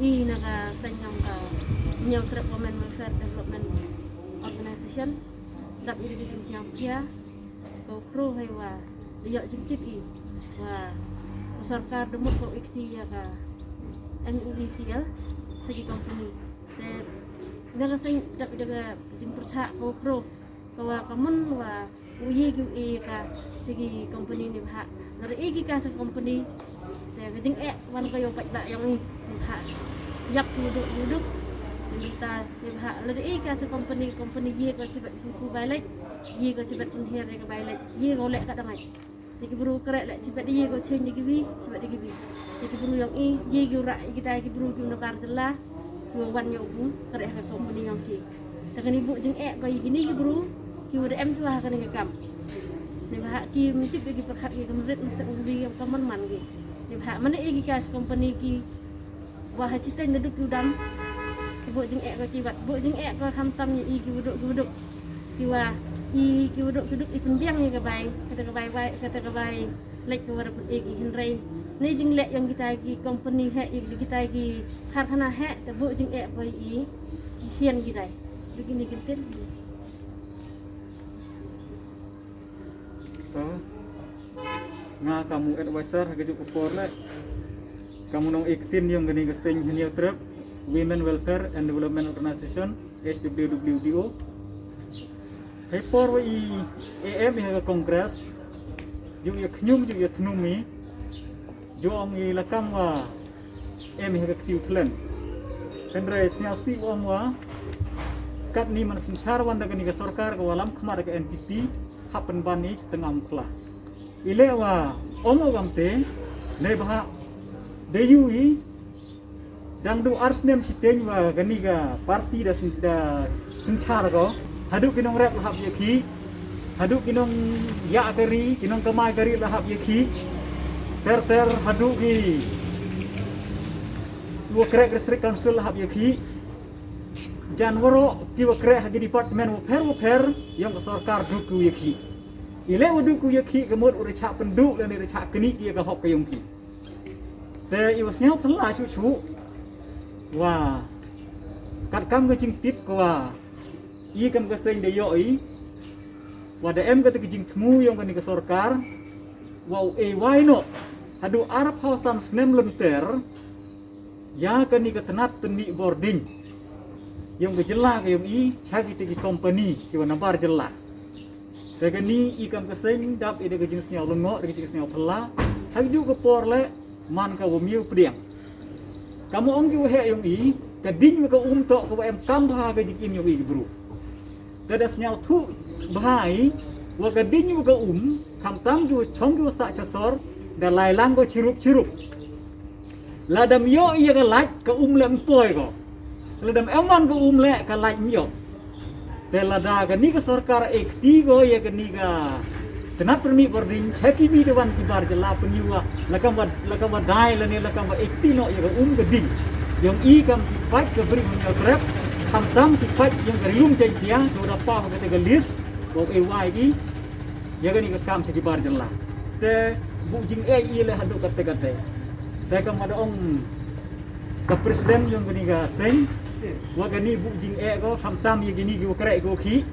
I naga senyum ka nyau trip women welfare development organization dap iri ke jing siang pia ko kru hai wa yo jingtip I wa sarkar demut ko ikti ya ka NUDCL segi company dan naga seng dap daga jing persa ko kru wa kamun wa uyi gu ka segi company ni ha dari igi ka sa company te jing wan ko yo pak yang ni ha yak duduk kita ha dari ka sa company ye ko sibat ku balik ye ko sibat penhir ke balik ye go lek ka dangai Diki buru kerek lek sibat ye go change diki bi sibat diki bi diki buru yang ye gu rak kita ki buru ki nakar jelah yo wan yo bu kerek ka company yang ki takkan ibu jing ko gini ki buru ki udah suah kan ngekam ni bah ki mintip bagi perhak ki kemudian mesti undi yang kaman man ki ni bah mana ki ka company ki wah cita nduk udam bu jing ko ki bat bu jing ko hamtam ni ki duduk ki wah ki duduk ikun biang ni ke bai kata ke bai lek ke warap ki hinrai ni jing lek yang kita ki company he kita ki karkhana he te bu jing ko I hian gidai begini kintin nga kamu advisor hagaju upor le kamu nong iktin yang gani geseng hanya truk Women Welfare and Development Organization HWWDO Hepor I AM ha kongres ju ya khnyum ju ya thnumi ju ong I lakam wa em ha ktiu thlen kendra siao si ong wa kat ni man sensar wan daga ni ga sarkar ga walam khmar ga NPP happen bani tengam khla ile wa omo gamte ne bha deyui dang du arsnem siteng wa ganiga parti da senchar go haduk kinong rap lahap yaki haduk kinong ya kari kinong kamai kari lahap yaki ter haduk ki wo krek district council lahap yaki janwaro ki wo krek hagi department wo pher yang sarkar duku yaki ile wo duku yaki kemud uri chak penduk dan uri chak keni ki ga hok kayong ki te I was nyau phala chu wah kat kam ke jing tip ko wa I kam ke seng de yo I wa de em ke jing thmu yang ke ni ke sarkar wow why no hadu arab hausan snem lenter ya ke ni ke tenat teni boarding yang ke jela ke yang I chagi te ki company ki wa nambar jela te ke ni I kam ke seng dap ide ke jing snyau lengo de jing snyau phala haju ke por le man ka wo miu pdiang kamu onggi wo he yang I kading ka tok ko em kam bha ka jing yang I bro dada snyau thu bhai wa kading ka kam tam ju chong ju sa chasor da lai lang ko chirup ladam yo iya ka lak ka lem poi ko ladam eman ka le ka lak myo te lada ka ni ka sarkar ekti go ya ka ni ka tenat permi boarding cheki bi dewan ki bar jela penyuwa lakam ba dai la ne lakam ba ekti no ya ka kading yang I kam ki fight ka beri mun grab kam tam ki fight yang garium cai dia do da pa ka te list bo wai ki ya ka ni ka kam segi bar jela te bu jing I le hadu kate te kam ada ong ka presiden yang gani ga seng wa gani bu jing go ham tam ye gini go krek go ki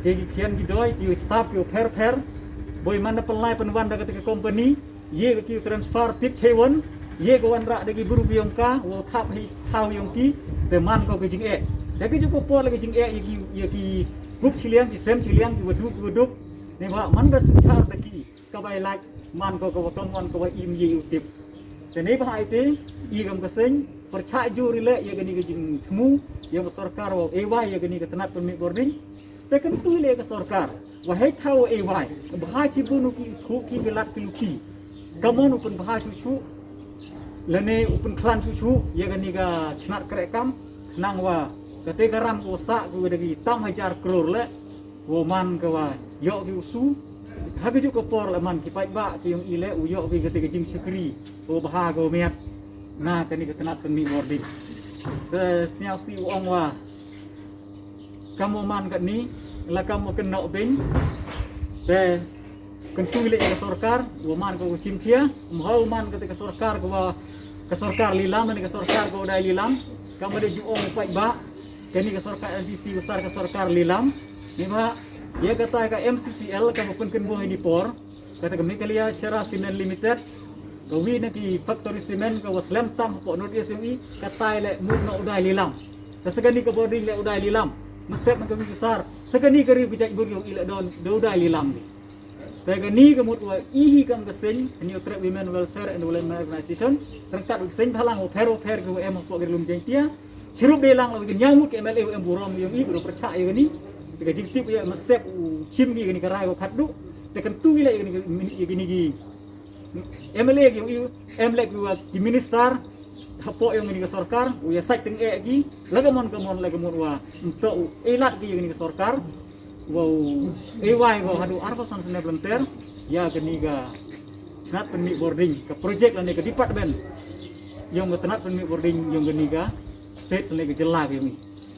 ki kian ki doi ki staff yo per boy mana pelai penwan da ke company ye ki transfer tip chewon ye go wan ra de ki buru yong ka wo thap hi thau yong ki te man ko ke jing da ki ko por le jing ye ki group chiliang ki sem chiliang ki waduk ne wa man da senchar da ki ka bai lak man ko kam wan ko im ye utip te ne ba ite I kam keseng percaya juri le ye gani ke jing thmu yang sarkar wo wai ye gani ke tenat permit boarding te kan tu le ke sarkar wa hai thau wai bha chi bunu ki khu ki belat ki kamon upun bha chu lene upun klan chu ye gani ga chnat krek kam nang wa kate garam ko sa ku dagi tam hajar crore le wo man ka wa yo ki usu hagi ju ko por le man ki pai ba ki yung ile u yo ki kate ke jing sekri o bha go met na kani ke tenat permit boarding te siao si ong wa kamu man kat ni la kamu kena bing te kentu le ke sarkar wo man ko chimpia mau man ke sarkar ko ke sorkar lilam dan ke sorkar ko dai lilam kam ada juong pai ba kani ke sorkar LDP besar ke sorkar lilam ni ba ya kata ka MCCL ka pun ken bo di por kata kami kalia Syara Cement Limited kawi na ki factory cement ka waslam tam po no SME kata le mu no udai lilam segani ka body le udai lilam mesti man kami besar segani kari bijak buryo ila don udai lilam ni Tegani kemud wa ihi kam kesing New Trade Women Welfare and Women Organization terangkat kesing halang opero ke em ko gerlum jengtia sirup delang lagu nyamut ke MLA em burom yang i bro percaya gani tega jingtip ya mestep chim gi gani karai ko khaddu tekan tu gila gani gi MLA yang i MLA wa di minister hapo yang gani ke sarkar ya sak teng e gi lagamon wa untuk elat gi gani ke sarkar wow why wow hadu arpa san sene volunteer ya keniga tenat permit boarding ke project lan ke department yang tenat permit boarding yang keniga state sene ke jela kami